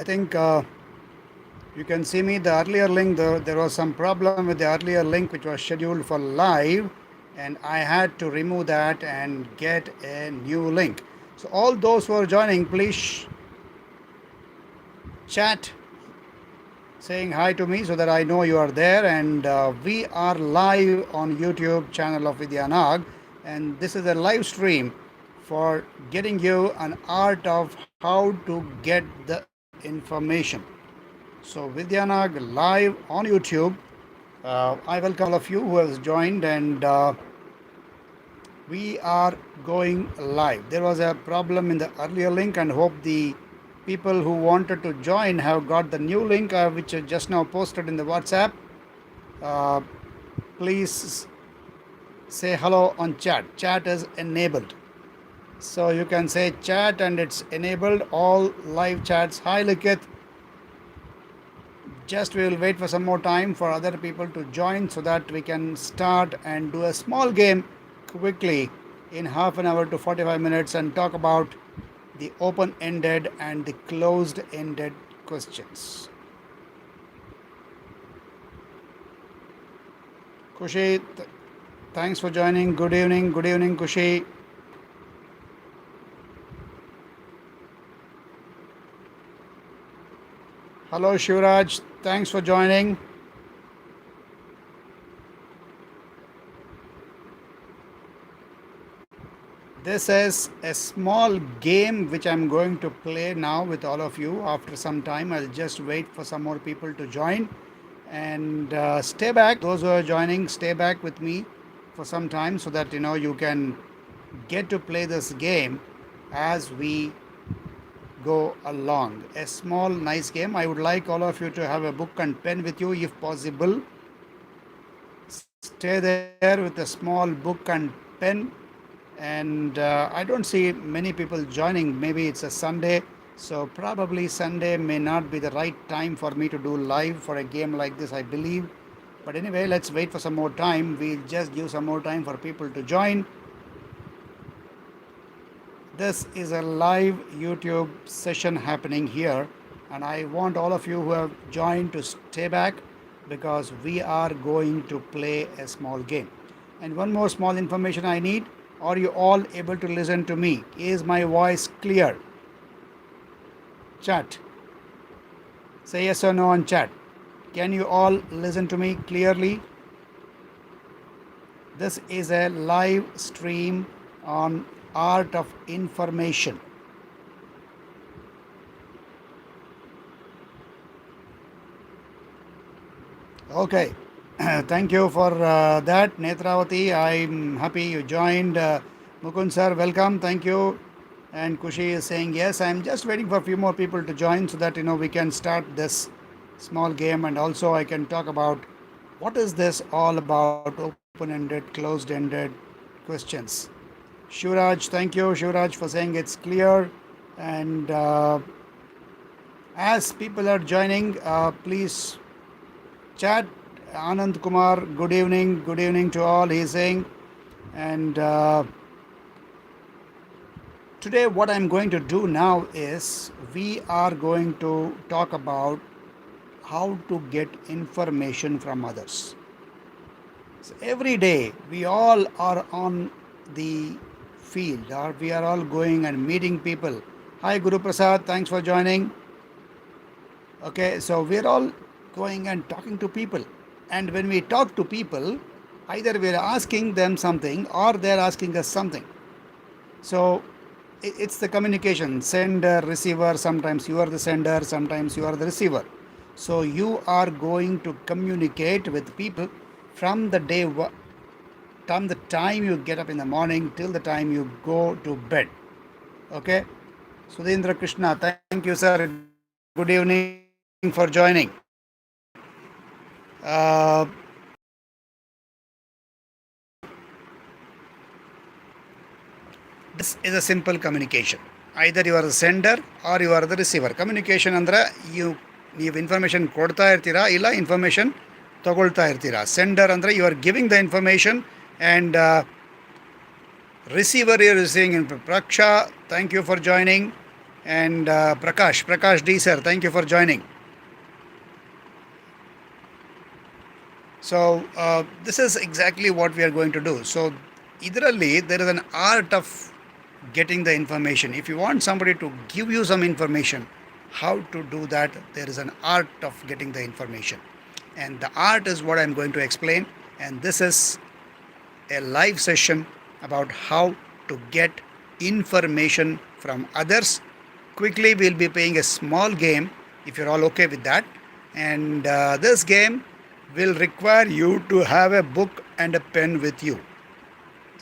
I think you can see me. The earlier link, there was some problem with the earlier link which was scheduled for live, and I had to remove that and get a new link. So all those who are joining, please chat saying hi to me so that I know you are there. And we are live on YouTube channel of Vidyanag, and this is a live stream for getting you an art of how to get the information. So Vidyanag live on YouTube. I welcome all of you who has joined, and we are going live. There was a problem in the earlier link, and hope the people who wanted to join have got the new link, which I just now posted in the WhatsApp. Uh, Please say hello on chat. Chat is enabled. So you can say chat and it's enabled. All live chats. Hi Likith. Just we will wait for some more time for other people to join so that we can start and do a small game quickly in half an hour to 45 minutes and talk about the open-ended and the closed-ended questions. Kushi, thanks for joining. Good evening, Kushi. Hello, Shivraj. Thanks for joining. This is a small game which I'm going to play now with all of you. After some time, I'll just wait for some more people to join. And stay back. Those who are joining, stay back with me for some time so that you can get to play this game as we go along. A small, nice game. I would like all of you to have a book and pen with you if possible. Stay there with a small book and pen. And I don't see many people joining. Maybe it's a Sunday, so probably Sunday may not be the right time for me to do live for a game like this, I believe. But anyway, let's wait for some more time. We'll just give some more time for people to join. This is a live YouTube session happening here, and I want all of you who have joined to stay back because we are going to play a small game. And one more small information I need. Are you all able to listen to me? Is my voice clear? Chat. Say yes or no on chat. Can you all listen to me clearly? This is a live stream on art of information. Okay. Thank you for that, Netravati. I'm happy you joined. Mukund sir, welcome. Thank you. And Kushi is saying yes. I'm just waiting for a few more people to join so that we can start this small game, and also I can talk about what is this all about, open-ended, closed-ended questions. Shivraj, thank you, Shivraj, for saying it's clear. And as people are joining, please chat. Anand Kumar, good evening to all, he's saying. And today what I'm going to do now is we are going to talk about how to get information from others. So every day we all are on the field, or we are all going and meeting people. Hi Guru Prasad, thanks for joining. Okay, so we're all going and talking to people. And when we talk to people, either we're asking them something or they're asking us something. So it's the communication, sender, receiver. Sometimes you are the sender, sometimes you are the receiver. So you are going to communicate with people from the time you get up in the morning till the time you go to bed. Okay? Sudhendra Krishna, thank you, sir. Good evening for joining. This is a simple communication. Either you are the sender or you are the receiver. Communication ಅಂದ್ರೆ ನೀವು information ಕೊಡ್ತಾ ಇರ್ತೀರಾ ಇಲ್ಲ information ತಗೊಳ್ತಾ ಇರ್ತೀರಾ. Sender ಅಂದರೆ you are giving the information and receiver you're receiving in Praksha, thank you for joining. And Prakash D sir, thank you for joining. So this is exactly what we are going to do. So ideally, there is an art of getting the information. If you want somebody to give you some information, how to do that? There is an art of getting the information, and the art is what I'm going to explain. And this is a live session about how to get information from others. Quickly, we'll be playing a small game if you're all okay with that. And this game will require you to have a book and a pen with you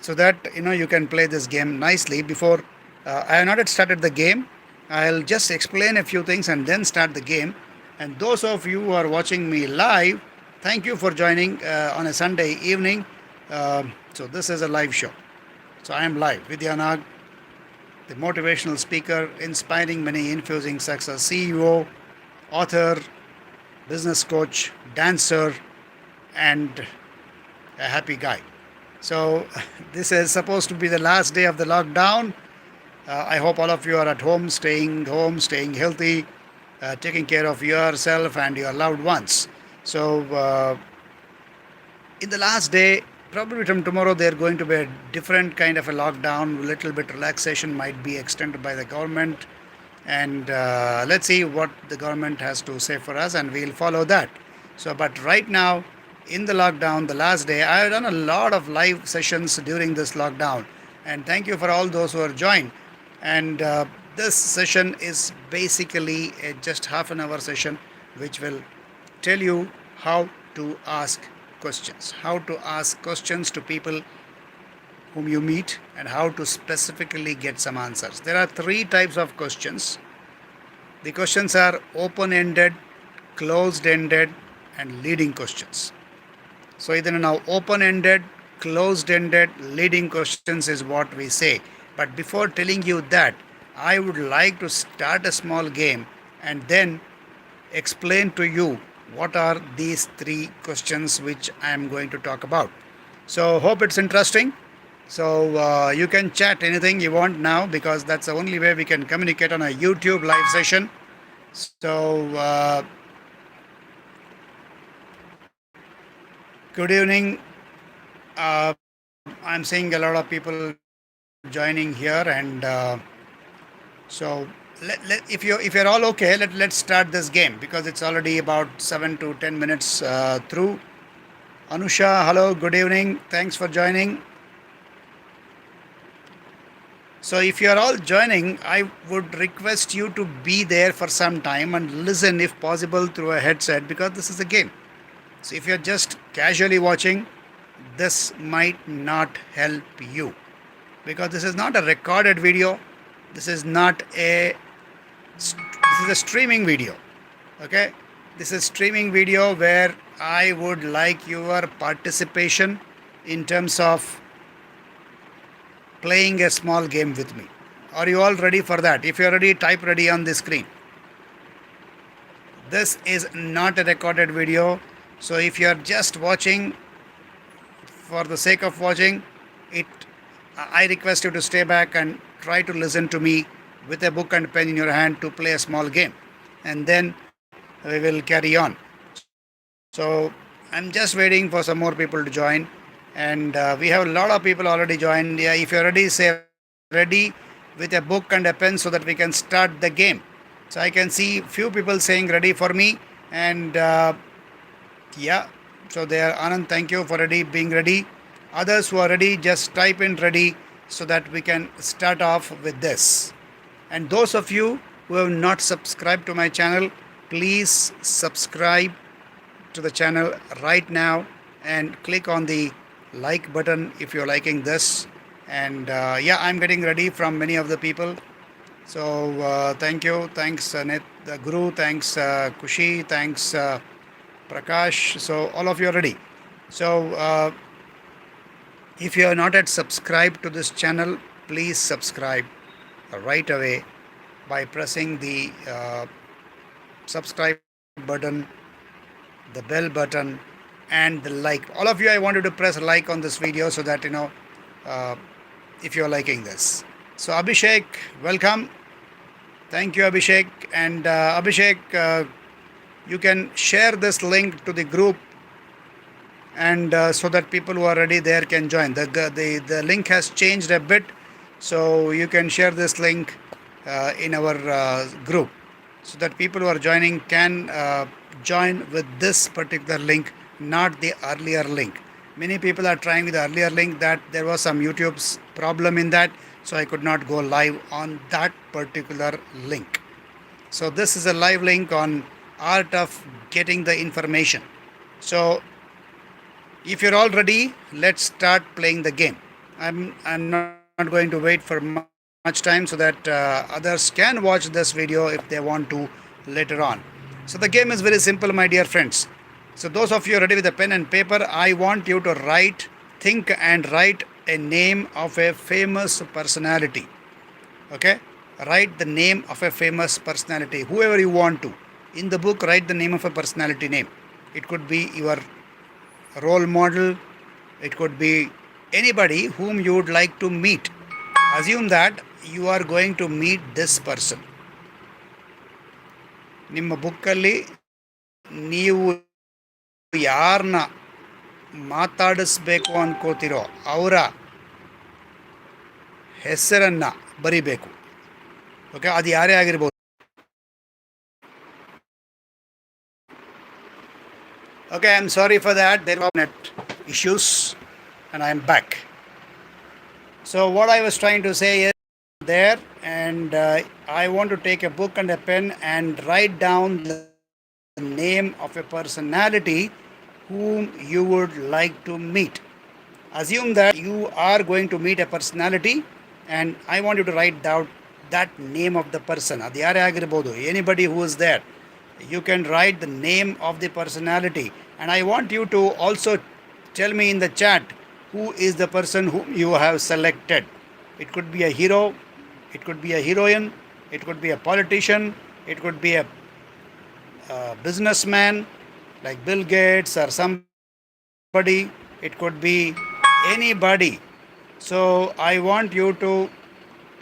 so that you can play this game nicely. Before I have not yet started the game, I'll just explain a few things and then start the game. And those of you who are watching me live, thank you for joining on a Sunday evening. So this is a live show. So I am live. Vidyanag, the motivational speaker, inspiring many, infusing success, CEO, author, business coach, dancer, and a happy guy. So this is supposed to be the last day of the lockdown. I hope all of you are at home, staying healthy, taking care of yourself and your loved ones. So in the last day, probably from tomorrow, there going to be a different kind of a lockdown. A little bit relaxation might be extended by the government, and let's see what the government has to say for us, and we'll follow that. So, but right now, in the lockdown, the last day, I have done a lot of live sessions during this lockdown, and thank you for all those who are joined. And this session is basically a just half an hour session, which will tell you how to ask questions, to people whom you meet, and how to specifically get some answers. There are three types of questions. The questions are open-ended, closed-ended, and leading questions. So either now open-ended, closed-ended, leading questions is what we say. But before telling you that, I would like to start a small game and then explain to you what are these three questions which I am going to talk about. So hope it's interesting. So you can chat anything you want now, because that's the only way we can communicate on a YouTube live session. So good evening. I'm seeing a lot of people joining here, and so if you're all okay, let's start this game, because it's already about 7 to 10 minutes through. Anusha, hello, good evening. Thanks for joining. So if you are all joining, I would request you to be there for some time and listen, if possible, through a headset, because this is a game. So if you're just casually watching, this might not help you, because this is not a recorded video. This is a streaming video. Okay, this is streaming video where I would like your participation in terms of playing a small game with me. Are you all ready for that? If you're ready, type ready on the screen. This is not a recorded video. So if you're just watching for the sake of watching it, I request you to stay back and try to listen to me with a book and pen in your hand to play a small game, and then we will carry on. So I'm just waiting for some more people to join, and we have a lot of people already joined. Yeah, if you're ready, say ready with a book and a pen so that we can start the game. So I can see few people saying ready for me, and yeah, so there, Anand, thank you for being ready. Others who are ready, just type in ready so that we can start off with this. And those of you who have not subscribed to my channel, please subscribe to the channel right now and click on the like button if you're liking this. And yeah, I'm getting ready from many of the people. So thank you. Thanks Guru. Thanks Kushi. Thanks Prakash. So all of you are ready. So if you are not yet subscribed to this channel, please subscribe right away by pressing the subscribe button, the bell button, and the like. All of you, I wanted to press like on this video so that if you are liking this. So Abhishek, welcome. Thank you, Abhishek. And Abhishek, you can share this link to the group, and so that people who are already there can join. The link has changed a bit, so you can share this link in our group, so that people who are joining can join with this particular link, not the earlier link. Many people are trying with the earlier link, that there was some YouTube's problem in that, so I could not go live on that particular link. So this is a live link on art of getting the information. So if you're all ready, let's start playing the game. I'm not going to wait for much time, so that others can watch this video if they want to later on. So the game is very simple, my dear friends. So those of you ready with a pen and paper, I want you to think and write a name of a famous personality. Okay? Write the name of a famous personality, whoever you want to. In the book, write the name of a personality name. It could be your role model, it could be anybody whom you would like to meet. Assume that you are going to meet this person. ನಿಮ್ಮ ಬುಕ್ಕಲ್ಲಿ ನೀವು ಯಾರನ್ನ ಮಾತಾಡಿಸ್ಬೇಕು ಅನ್ಕೋತಿರೋ ಅವರ ಹೆಸರನ್ನು ಬರಿಬೇಕು. Okay, ಅದು ಯಾರೇ ಆಗಿರ್ಬೋದು. Okay, I'm sorry for that. There were net issues and I am back. So what I was trying to say is there, and I want to take a book and a pen and write down the name of a personality whom you would like to meet. Assume that you are going to meet a personality, and I want you to write down that name of the person. ಅದು ಯಾರೇ ಆಗಿರ್ಬೋದು, anybody who is there. You can write the name of the personality, and I want you to also tell me in the chat who is the person whom you have selected. It could be a hero, it could be a heroine, it could be a politician, it could be a businessman like Bill Gates or somebody, it could be anybody. So I want you to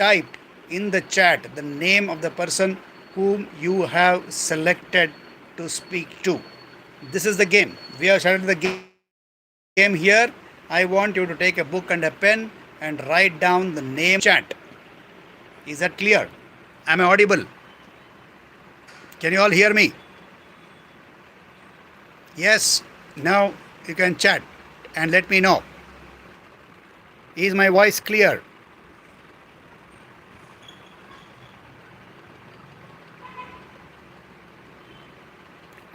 type in the chat the name of the person whom you have selected to speak to. This is the game. We have started the game here. I want you to take a book and a pen and write down the name chat. Is that clear? Am I audible? Can you all hear me? Yes. Now you can chat and let me know. Is my voice clear?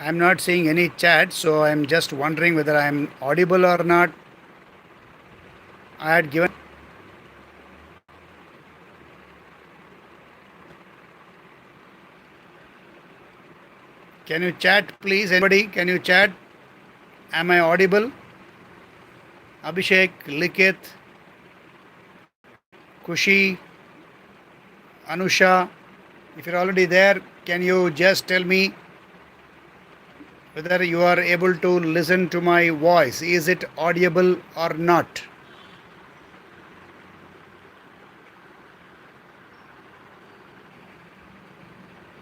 I'm not seeing any chat, so I'm just wondering whether I'm audible or not. I had given. Can you chat, please? Anybody? Can you chat? Am I audible? Abhishek, Likit, Kushi, Anusha. If you're already there, can you just tell me whether you are able to listen to my voice? Is it audible or not?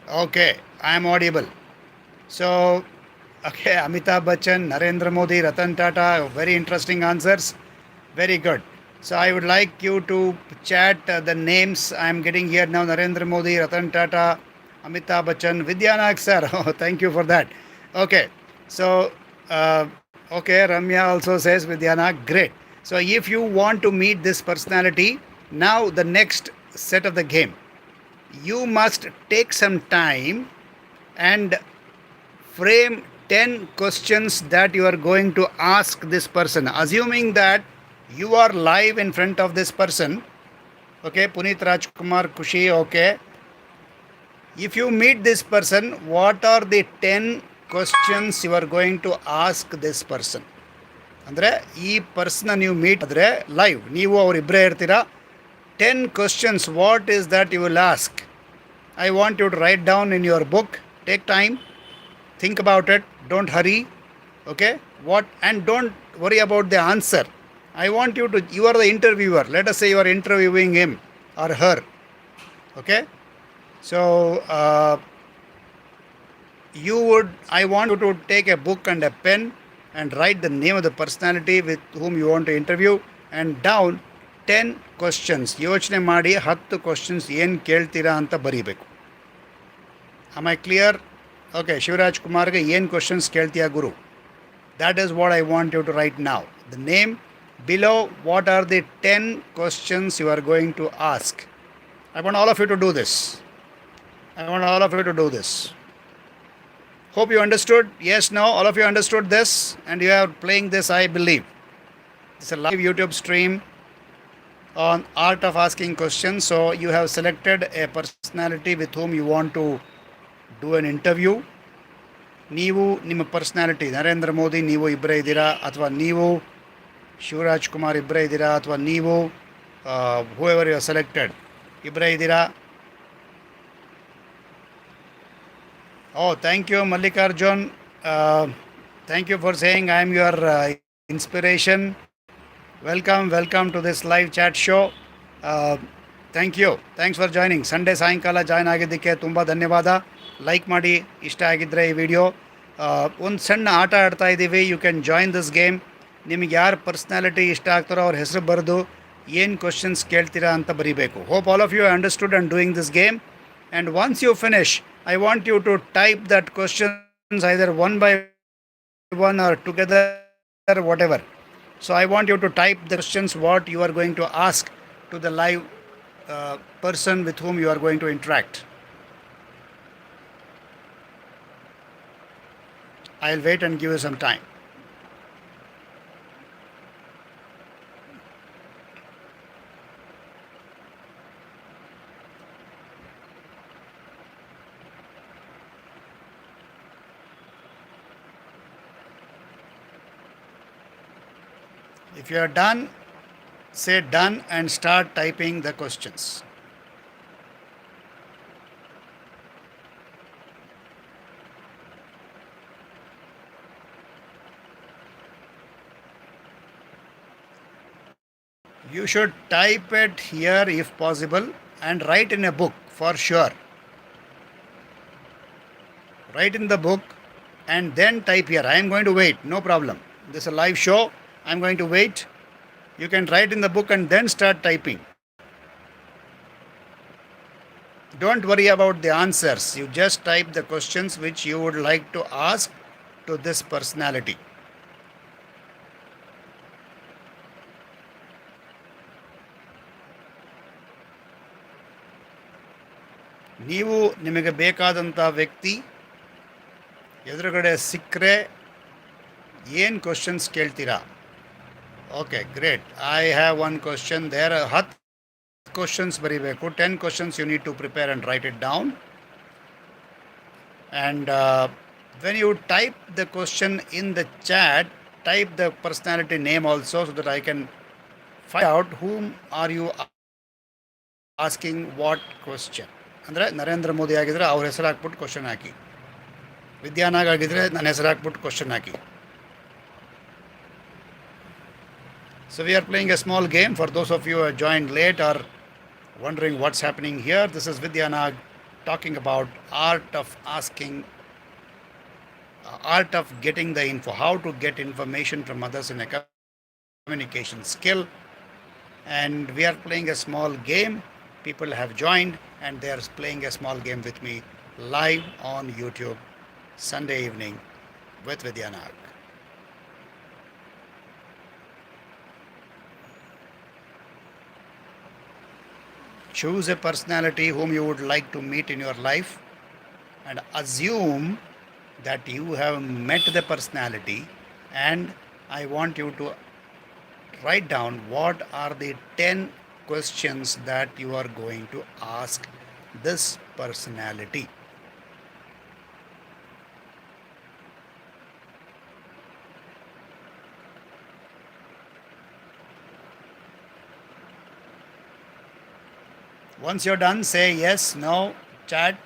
Okay, I am audible. So, okay, Amitabh Bachchan, Narendra Modi, Ratan Tata, very interesting answers. Very good. So I would like you to chat the names I am getting here now. Narendra Modi, Ratan Tata, Amitabh Bachchan, Vidyanag sir. Oh, thank you for that. Okay, so okay, Ramya also says Vidyanag. Great. So if you want to meet this personality, now the next set of the game, you must take some time and frame 10 questions that you are going to ask this person, assuming that you are live in front of this person. Okay, Puneet Rajkumar, Kushi, okay. If you meet this person, what are the 10 questions you are going to ask this person? ಅಂದರೆ ಈ ಪರ್ಸನ್ನ ನೀವು meet ಆದರೆ live ನೀವು ಅವರಿಬ್ಬರೇ ಇರ್ತೀರಾ. 10 questions, what is that you will ask? I want you to write down in your book. Take time, think about it, don't hurry. Okay, what, and don't worry about the answer. I want you to, you are the interviewer. Let us say you are interviewing him or her. Okay, So, I want you to take a book and a pen and write the name of the personality with whom you want to interview and down 10 questions. ಯೋಚನೆ ಮಾಡಿ 10 questions ಏನು ಕೇಳ್ತೀರಾ ಅಂತ ಬರೀಬೇಕು. Am I clear? Okay, Shivraj ಕುಮಾರ್ಗೆ ಏನು questions ಕೇಳ್ತೀಯಾ Guru? That is what I want you to write now. The name below, what are the 10 questions you are going to ask? I want all of you to do this. I want all of you to do this. Hope you understood. Yes, no, all of you understood this and you are playing this, I believe. It's a live YouTube stream on art of asking questions. So you have selected a personality with whom you want to do an interview. ನೀವು ನಿಮ್ಮ personality Narendra Modi ನೀವು ಇಬ್ಬರೇ ಇದ್ದೀರಾ, ಅಥವಾ ನೀವು ಶಿವರಾಜ್ ಕುಮಾರ್ ಇಬ್ಬರೇ ಇದ್ದೀರಾ, ಅಥವಾ ನೀವು whoever you have selected ಇಬ್ಬರೇ ಇದ್ದೀರಾ. Oh, thank you, Mallikarjun. Thank you for saying I am your inspiration. Welcome to this live chat show. Thank you, thanks for joining. Sunday ಸಾಯಂಕಾಲ ಜಾಯ್ನ್ ಆಗಿದ್ದಕ್ಕೆ ತುಂಬ ಧನ್ಯವಾದ. ಲೈಕ್ ಮಾಡಿ ಇಷ್ಟ ಆಗಿದ್ದರೆ ಈ ವಿಡಿಯೋ. ಒಂದು ಸಣ್ಣ ಆಟ ಆಡ್ತಾ ಇದ್ದೀವಿ. You can join this game. ನಿಮಗೆ ಯಾರು ಪರ್ಸ್ನಾಲಿಟಿ ಇಷ್ಟ ಆಗ್ತಾರೋ ಅವ್ರ ಹೆಸರು ಬರೆದು ಏನು ಕ್ವಶನ್ಸ್ ಕೇಳ್ತೀರಾ ಅಂತ ಬರೀಬೇಕು. Hope all of you understood and doing this game. And once you finish, I want you to type that questions either one by one or together, whatever. So I want you to type the questions what you are going to ask to the live person with whom you are going to interact. I'll wait and give you some time. If you are done, say done and start typing the questions. You should type it here if possible and write in a book for sure. Write in the book and then type here. I am going to wait, no problem. This is a live show. I am going to wait. You can write in the book and then start typing. Don't worry about the answers. You just type the questions which you would like to ask to this personality. ನೀವು ನಿಮಗೆ ಬೇಕಾದಂಥ ವ್ಯಕ್ತಿ ಎದುರುಗಡೆ ಸಿಕ್ಕರೆ ಏನು questions ಕೇಳ್ತೀರಾ? Okay, great. I have one question there. 10 questions ಬರೀಬೇಕು. 10 questions you need to prepare and write it down. And when you type the question in the chat, type the personality name also so that I can find out whom are you asking what question. ಅಂದರೆ ನರೇಂದ್ರ ಮೋದಿ ಆಗಿದ್ರೆ ಅವ್ರ ಹೆಸರು ಹಾಕ್ಬಿಟ್ಟು question ಹಾಕಿ, ವಿದ್ಯಾನಾಗ್ ಆಗಿದ್ರೆ ನನ್ನ ಹೆಸರು ಹಾಕ್ಬಿಟ್ಟು question hockey. So we are playing a small game for those of you who have joined late or wondering what's happening here. This is Vidyanag talking about art of asking, art of getting the info, how to get information from others in a communication skill. And we are playing a small game. People have joined and they are playing a small game with me live on YouTube Sunday evening with Vidyanag. Choose a personality whom you would like to meet in your life and assume that you have met the personality, and I want you to write down what are the 10 questions that you are going to ask this personality. Once you're done, say yes, no, chat.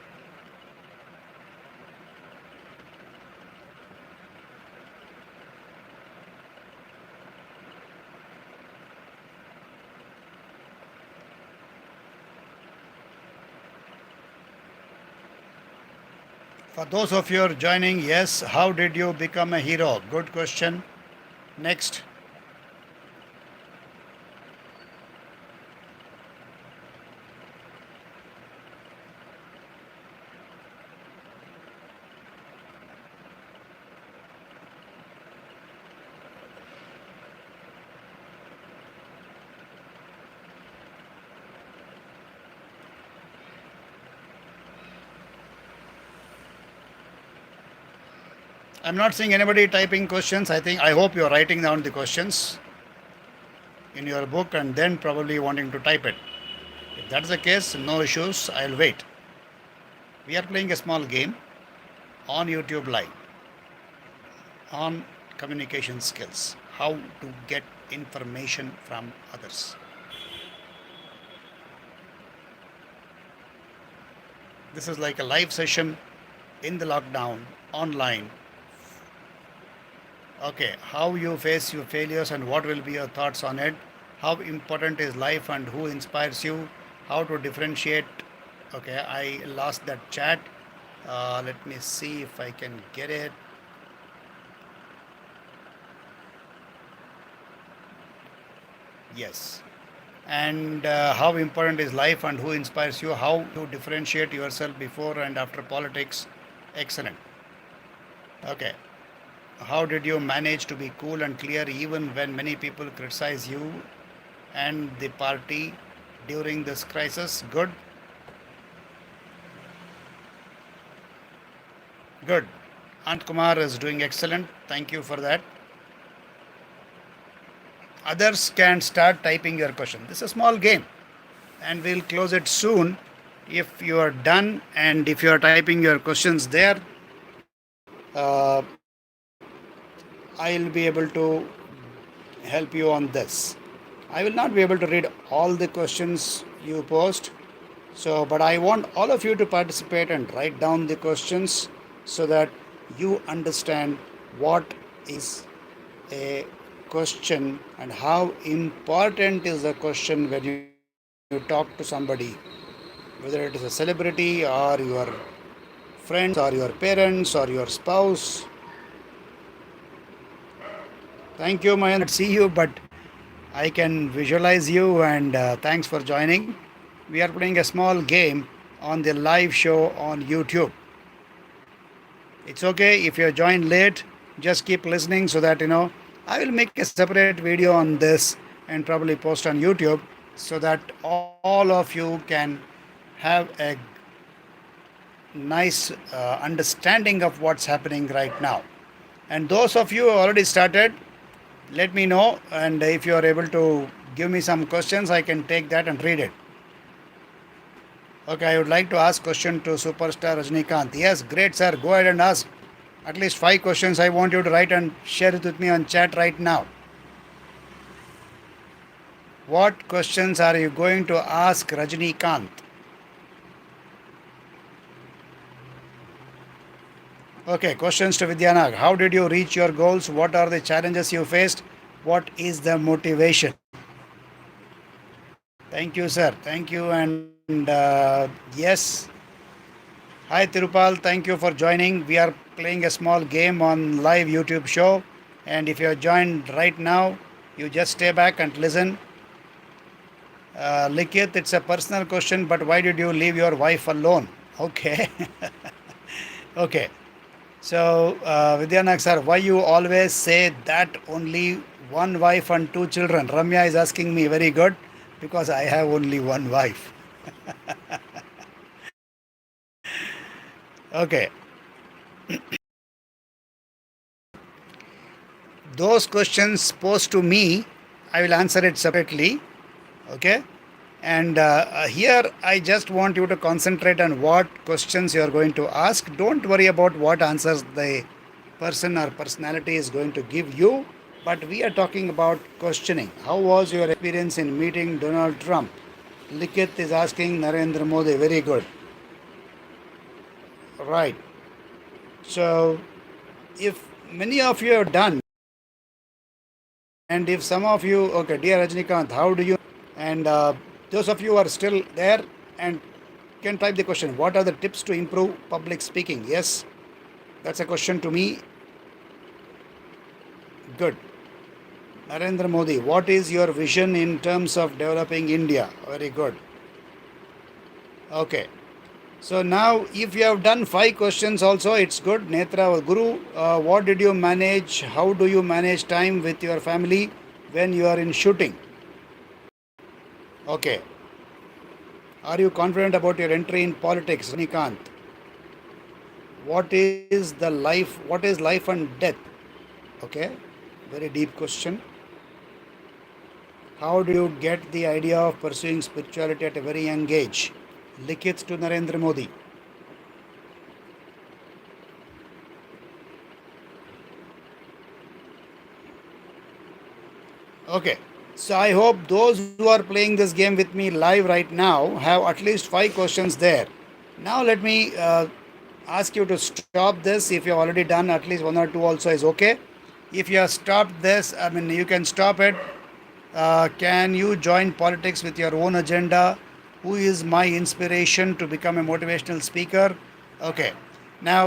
For those of you who are joining, yes, how did you become a hero? Good question. Next. I'm not seeing anybody typing questions. I hope you're writing down the questions in your book and then probably wanting to type it. If that's the case, no issues. I'll wait. We are playing a small game on YouTube Live on communication skills, how to get information from others. This is like a live session in the lockdown online. Okay, how you face your failures and what will be your thoughts on it, how important is life and who inspires you, how to differentiate. Okay, I lost that chat. Let me see if I can get it. Yes. And how important is life and who inspires you, how to differentiate yourself before and after politics. Excellent. Okay. How did you manage to be cool and clear even when many people criticize you and the party during this crisis? Good. Good. Ant Kumar is doing excellent. Thank you for that. Others can start typing your question. This is a small game and we'll close it soon. If you are done and if you are typing your questions there, uh, I'll be able to help you on this. I will not be able to read all the questions you post, so but I want all of you to participate and write down the questions so that you understand what is a question and how important is the question when you talk to somebody, whether it is a celebrity or your friends or your parents or your spouse. Thank you, Mayan. I see you, but I can visualize you, and thanks for joining. We are playing a small game on the live show on YouTube. It's okay if you join late, just keep listening so that I will make a separate video on this and probably post on YouTube so that all of you can have a nice understanding of what's happening right now. And those of you who already started, let me know, and if you are able to give me some questions, I can take that and read it. Okay, I would like to ask question to Superstar Rajnikant. Yes, great sir, go ahead and ask. At least 5 questions I want you to write and share it with me on chat right now. What questions are you going to ask Rajnikant? Okay, questions to Vidyanag. How did you reach your goals? What are the challenges you faced? What is the motivation? Thank you, sir. Thank you. And yes. Hi, Tirupal. Thank you for joining. We are playing a small game on live YouTube show. And if you are joined right now, you just stay back and listen. Likit, it's a personal question, but why did you leave your wife alone? Okay. Okay. So, Vidyanag sir, why you always say that only one wife and 2 children? Ramya is asking me. Very good, because I have only one wife. Okay. Those questions posed to me, I will answer it separately. Okay. And here I just want you to concentrate on what questions you are going to ask. Don't worry about what answers the person or personality is going to give you. But we are talking about questioning. How was your experience in meeting Donald Trump? Likit is asking Narendra Modi. Very good. Right. So, if many of you are done, and if some of you, okay, dear Rajnikant, how do you? And those of you who are still there and can type the question. What are the tips to improve public speaking? Yes, that's a question to me. Good. Narendra Modi, what is your vision in terms of developing India? Very good. Okay. So now, if you have done 5 questions also, it's good. Netra Guru, what did you manage? How do you manage time with your family when you are in shooting? Okay. Are you confident about your entry in politics? Nikant. What is life and death? Okay. Very deep question. How do you get the idea of pursuing spirituality at a very young age? Likith to Narendra Modi. Okay. So I hope those who are playing this game with me live right now have at least 5 questions there. Now let me ask you to stop this. If you have already done at least 1 or 2 also is okay. If you have stopped this, I mean you can stop it. Can you join politics with your own agenda? Who is my inspiration to become a motivational speaker? Okay. Now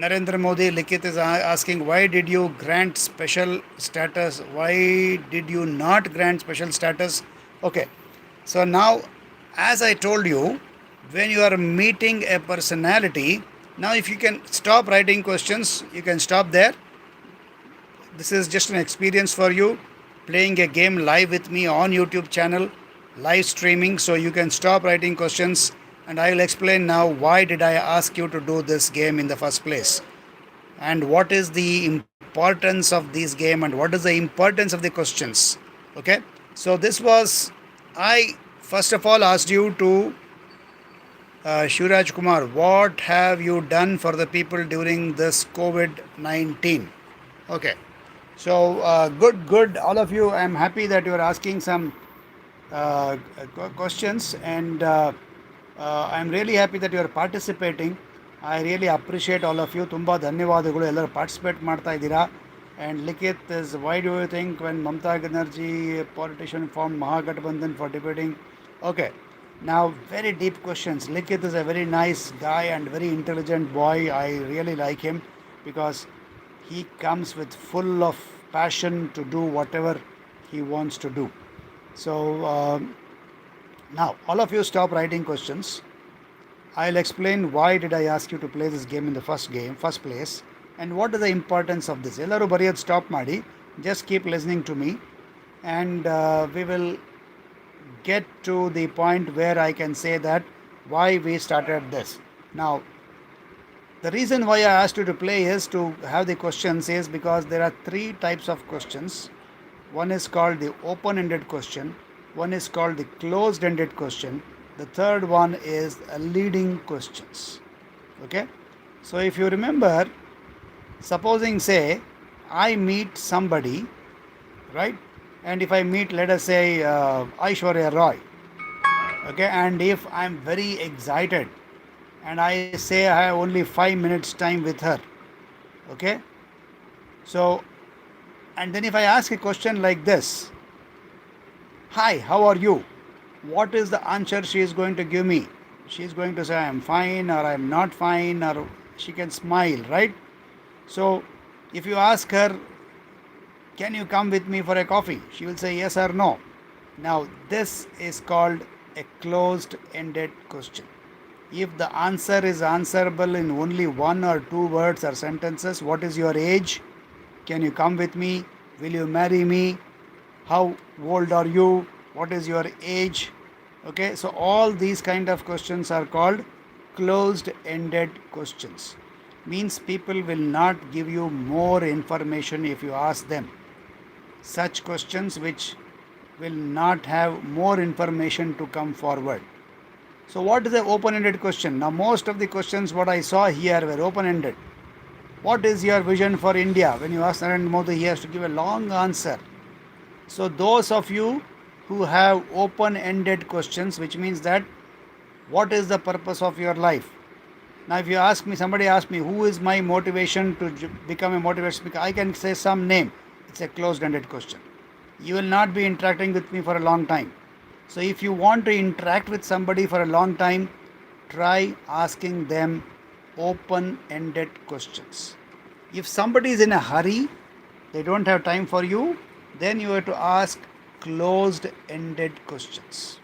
Narendra Modi, Likith is asking, why did you grant special status? Why did you not grant special status? Okay. So now, as I told you, when you are meeting a personality, now if you can stop writing questions, you can stop there. This is just an experience for you, playing a game live with me on YouTube channel, live streaming. So you can stop writing questions, and I will explain now why did I ask you to do this game in the first place, and what is the importance of this game, and what is the importance of the questions. Okay, so this was, I first of all asked you to Shuraj Kumar, what have you done for the people during this COVID-19? Okay, so good, all of you. I'm happy that you are asking some questions, and I'm really happy that you are participating. I really appreciate all of you. ತುಂಬ ಧನ್ಯವಾದಗಳು, ಎಲ್ಲರೂ participate ಮಾಡ್ತಾ ಇದ್ದೀರಾ. And Likith is, why do you think when Mamta Banerjee, a politician, formed Mahagathbandhan for debating? Okay, now very deep questions. Likith is a very nice guy and very intelligent boy. I really like him because he comes with full of passion to do whatever he wants to do. So now all of you stop writing questions. I'll explain why did I ask you to play this game in the first place, and what is the importance of this. Ellaru bariyad stop ಮಾಡಿ, just keep listening to me, and we will get to the point where I can say that why we started this. Now, the reason why I asked you to play is to have the questions is because there are 3 types of questions. One is called the open-ended question, one is called the closed-ended question, the third one is a leading questions. Okay, so if you remember, supposing say I meet somebody, right, and if I meet, let us say Aishwarya Roy, okay, and if I'm very excited and I say I have only 5 minutes time with her, okay, so, and then if I ask a question like this, hi, how are you? What is the answer she is going to give me? She is going to say I am fine, or I am not fine, or she can smile, right? So if you ask her, can you come with me for a coffee? She will say yes or no. Now this is called a closed-ended question. If the answer is answerable in only 1 or 2 words or sentences, what is your age? Can you come with me? Will you marry me? How old are you? What is your age? Okay, so all these kind of questions are called closed-ended questions. Means people will not give you more information if you ask them. Such questions which will not have more information to come forward. So what is the open-ended question? Now most of the questions what I saw here were open-ended. What is your vision for India? When you ask Narendra Modi, he has to give a long answer. So those of you who have open-ended questions, which means that what is the purpose of your life? Now if you ask me, somebody asked me, who is my motivation to become a motivational speaker, I can say some name. It's a closed-ended question. You will not be interacting with me for a long time. So if you want to interact with somebody for a long time, try asking them open-ended questions. If somebody is in a hurry, they don't have time for you, then you have to ask closed-ended questions.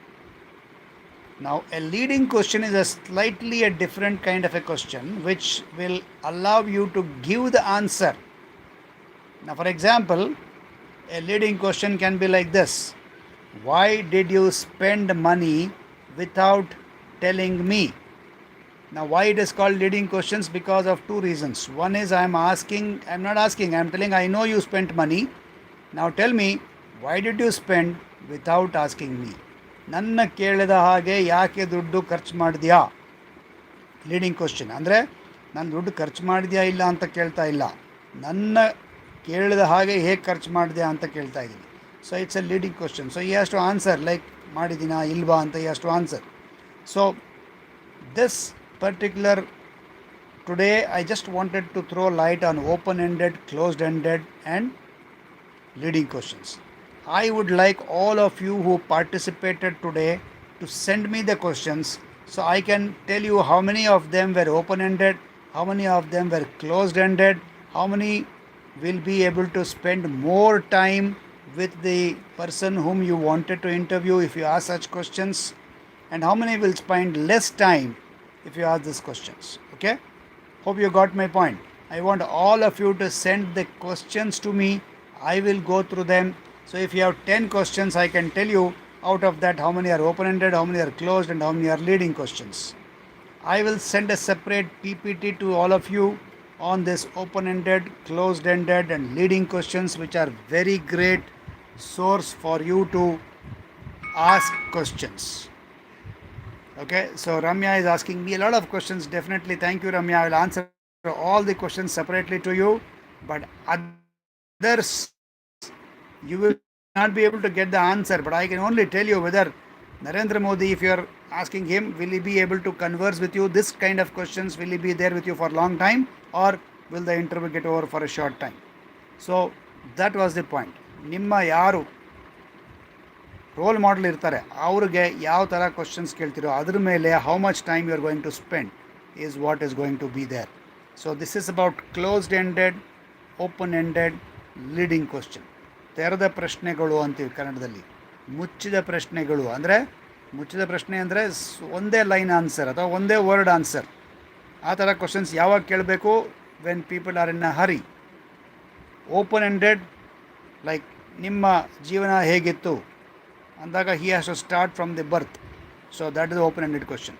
Now, a leading question is a slightly a different kind of a question which will allow you to give the answer. Now, for example, a leading question can be like this: why did you spend money without telling me? Now, why it is called leading questions? Because of two reasons. One is I'm not asking, I'm telling I know you spent money. Now tell me, why did you spend without asking me? ನನ್ನ ಕೇಳಿದ ಹಾಗೆ ಯಾಕೆ ದುಡ್ಡು ಖರ್ಚು ಮಾಡಿದ್ಯಾ? Leading question ಅಂದರೆ ನಾನು ದುಡ್ಡು ಖರ್ಚು ಮಾಡಿದ್ಯಾ ಇಲ್ಲ ಅಂತ ಕೇಳ್ತಾ ಇಲ್ಲ, ನನ್ನ ಕೇಳಿದ ಹಾಗೆ ಹೇಗೆ ಖರ್ಚು ಮಾಡಿದ್ಯಾ ಅಂತ ಕೇಳ್ತಾ ಇದ್ದೀನಿ. So it's a leading question. So he has to answer like ಮಾಡಿದ್ದೀನಾ ಇಲ್ವಾ ಅಂತ he has to answer. So this particular today I just wanted to throw light on open-ended, closed-ended and leading questions. I would like all of you who participated today to send me the questions so I can tell you how many of them were open-ended, how many of them were closed-ended, how many will be able to spend more time with the person whom you wanted to interview if you ask such questions, and how many will spend less time if you ask these questions. Okay, hope you got my point. I want all of you to send the questions to me. I will go through them. So if you have 10 questions, I can tell you out of that how many are open-ended, how many are closed, and how many are leading questions. I will send a separate PPT to all of you on this open-ended, closed-ended and leading questions, which are very great source for you to ask questions. Okay, so Ramya is asking me a lot of questions. Definitely, thank you, Ramya. I will answer all the questions separately to you. But others, you will not be able to get the answer. But I can only tell you whether Narendra Modi, if you are asking him, will he be able to converse with you? This kind of questions, will he be there with you for a long time, or will the interview get over for a short time? So that was the point. ನಿಮ್ಮ ಯಾರು role model ಇರ್ತಾರೆ ಅವ್ರಿಗೆ ಯಾವ ಥರ questions ಕೇಳ್ತಿರೋ ಅದ್ರ ಮೇಲೆ how much time you are going to spend is what is going to be there. So this is about closed ended, open ended, leading question. ತೆರೆದ ಪ್ರಶ್ನೆಗಳು ಅಂತೀವಿ ಕನ್ನಡದಲ್ಲಿ. ಮುಚ್ಚಿದ ಪ್ರಶ್ನೆಗಳು ಅಂದರೆ, ಮುಚ್ಚಿದ ಪ್ರಶ್ನೆ ಅಂದರೆ ಒಂದೇ ಲೈನ್ ಆನ್ಸರ್ ಅಥವಾ ಒಂದೇ ವರ್ಡ್ ಆನ್ಸರ್. ಆ ಥರ ಕ್ವಶನ್ಸ್ ಯಾವಾಗ ಕೇಳಬೇಕು? When people are in a Hari. Open ended, like ನಿಮ್ಮ ಜೀವನ ಹೇಗಿತ್ತು ಅಂದಾಗ he has to start from the birth. So that is the open-ended question.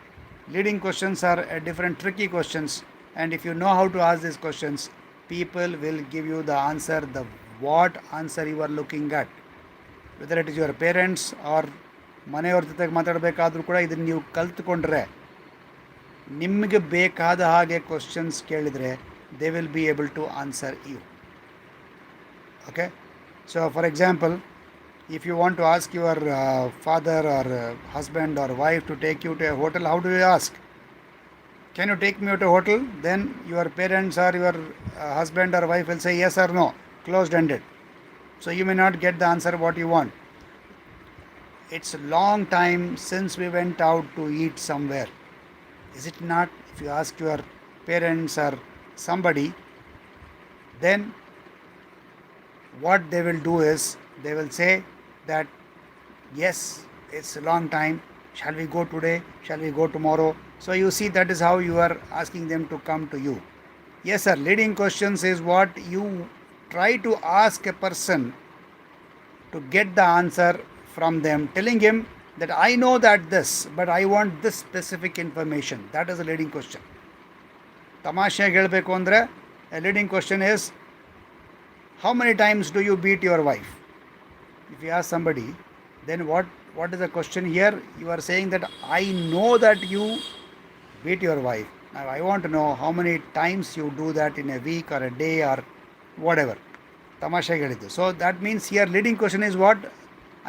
Leading questions are a different tricky questions, and if you know how to ask these questions, people will give you the answer, the what answer you are looking at. Whether it is your parents or ಮನೆಯವ್ರ ಜೊತೆಗೆ ಮಾತಾಡಬೇಕಾದ್ರೂ ಕೂಡ ಇದನ್ನು ನೀವು ಕಲ್ತ್ಕೊಂಡ್ರೆ, ನಿಮಗೆ ಬೇಕಾದ ಹಾಗೆ questions ಕೇಳಿದರೆ they will be able to answer you. Okay, so for example, if you want to ask your father or husband or wife to take you to a hotel, how do you ask? Can you take me to a hotel? Then your parents or your husband or wife will say yes or no, closed ended. So you may not get the answer what you want. It's a long time since we went out to eat somewhere, is it not? If you ask your parents or somebody, then what they will do is they will say that yes, it's a long time, shall we go today, shall we go tomorrow? So you see, that is how you are asking them to come to you. Yes sir, leading questions is what you try to ask a person to get the answer from them, telling him that I know that this, but I want this specific information. That is a leading question. ತಮಾಷೆಗೆ ಹೇಳಬೇಕು ಅಂದರೆ a leading question is, how many times do you beat your wife? If you ask somebody, then what is the question here? You are saying that I know that you beat your wife. Now I want to know how many times you do that in a week or a day or whatever. ತಮಾಷೆಗೆ ಹೇಳಿದ್ದು. So that means here leading question is what?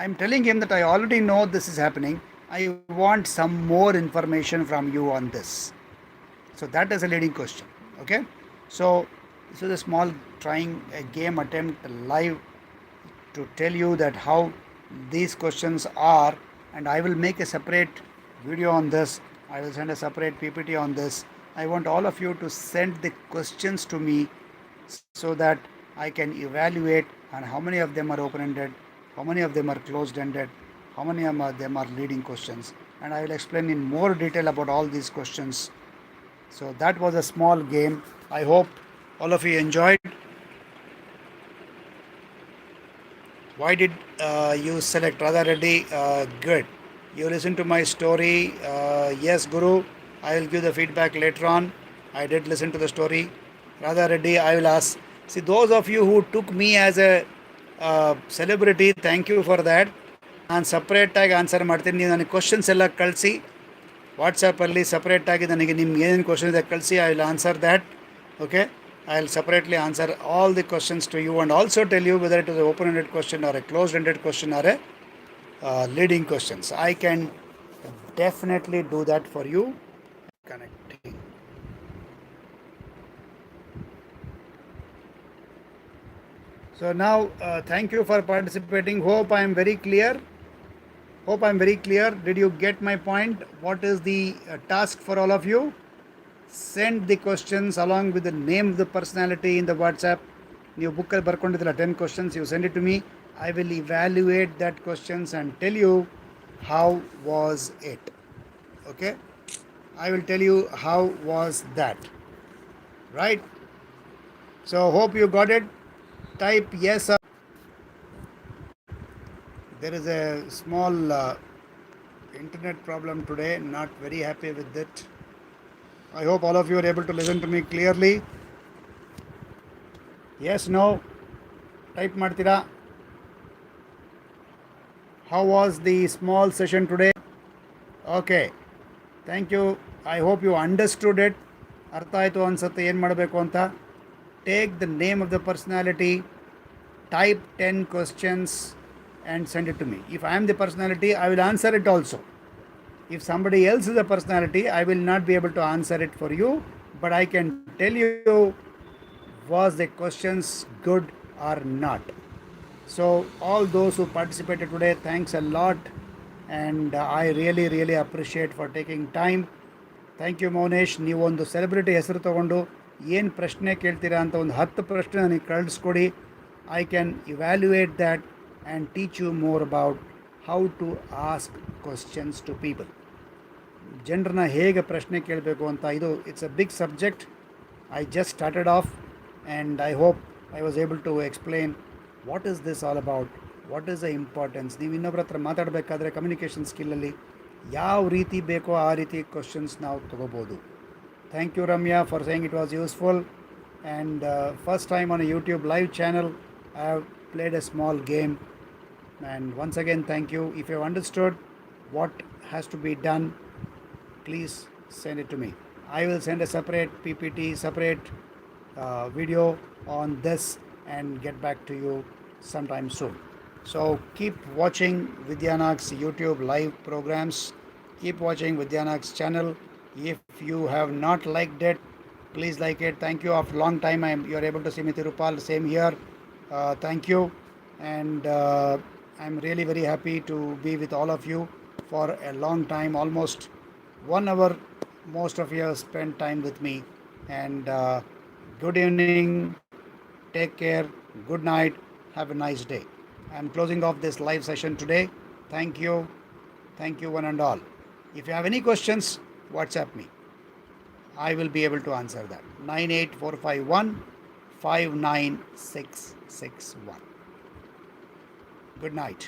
I am telling him that I already know this is happening. I want some more information from you on this. So that is a leading question. Okay. So this is a small trying a game attempt live to tell you that how these questions are and I will make a separate video on this. I will send a separate PPT on this. I want all of you to send the questions to me so that I can evaluate on how many of them are open-ended, how many of them are closed-ended, how many of them are leading questions, and I will explain in more detail about all these questions. So that was a small game. I hope all of you enjoyed. Why did you select Radha Reddy? Good. You listen to my story. Yes, Guru. I will give the feedback later on. I did listen to the story. Radha Reddy, I will ask. See, those of you who took me as a celebrity, thank you for that. ನಾನು ಸಪ್ರೇಟಾಗಿ answer ಮಾಡ್ತೀನಿ. ನೀವು ನನಗೆ questions ಎಲ್ಲ ಕಳಿಸಿ ವಾಟ್ಸಪ್ಪಲ್ಲಿ ಸಪ್ರೇಟಾಗಿ ನನಗೆ ನಿಮ್ಗೆ ಏನೇನು ಕ್ವಶನ್ ಇದೆ ಕಳಿಸಿ. I will answer that. Okay, I'll separately answer all the questions to you and also tell you whether it is an open-ended question or a closed-ended question or a leading questions. I can definitely do that for you. Connecting. So now, thank you for participating. Hope I am very clear. Hope I am very clear. Did you get my point? What is the task for all of you? Send the questions along with the name of the personality in the WhatsApp. ನೀವು ಬುಕ್ಕಲ್ಲಿ ಬರ್ಕೊಂಡಿದ್ದಿಲ್ಲ 10 questions, you send it to me. I will evaluate that questions and tell you how was it. Okay, I will tell you how was that, right? So hope you got it. Type yes or there is a small internet problem today, not very happy with it. I hope all of you are able to listen to me clearly. Yes, no, type ಮಾಡ್ತೀರಾ. How was the small session today? Okay, thank you. I hope you understood it. ಅರ್ಥ ಆಯಿತು ಅನ್ಸುತ್ತೆ ಏನು ಮಾಡಬೇಕು ಅಂತ. Take the name of the personality, type 10 questions and send it to me. If I am the personality, I will answer it also. If somebody else is a personality, I will not be able to answer it for you, but I can tell you was the questions good or not. So all those who participated today, thanks a lot, and I really appreciate for taking time. Thank you Mounesh. ನೀವು ಒಂದು celebrity ಹೆಸರು ತೊಗೊಂಡು ಏನು ಪ್ರಶ್ನೆ ಕೇಳ್ತೀರಾ ಅಂತ ಒಂದು 10 ಪ್ರಶ್ನೆ ನನಗೆ ಕಳಿಸ್ಕೊಡಿ. I can evaluate that and teach you more about how to ask questions to people. ಜನರನ್ನ ಹೇಗೆ ಪ್ರಶ್ನೆ ಕೇಳಬೇಕು ಅಂತ. ಇದು it's a big subject. I just started off and I hope I was able to explain what is this all about, what is the importance. ನೀವು ಇನ್ನೊಬ್ಬರ ಹತ್ರ ಮಾತಾಡಬೇಕಾದ್ರೆ communication ಸ್ಕಿಲ್ಲಲ್ಲಿ ಯಾವ ರೀತಿ ಬೇಕೋ ಆ ರೀತಿ ಕ್ವಶನ್ಸ್ ನಾವು ತೊಗೋಬೋದು. Thank you Ramya for saying it was useful. And first time on a YouTube live channel I have played a small game, and once again thank you. If you have understood what has to be done, please send it to me. I will send a separate PPT, separate video on this and get back to you sometime soon. So keep watching Vidyanag's YouTube live programs. Keep watching Vidyanag's channel. If you have not liked it, please like it. Thank you. After a long time you are able to see me, Tirupal. Same here. Thank you. And I'm really very happy to be with all of you for a long time. Almost 1 hour most of you have spent time with me. And good evening. Take care. Good night. Have a nice day. I'm closing off this live session today. Thank you. Thank you one and all. If you have any questions, WhatsApp me. I will be able to answer that. 98451 59661. Good night.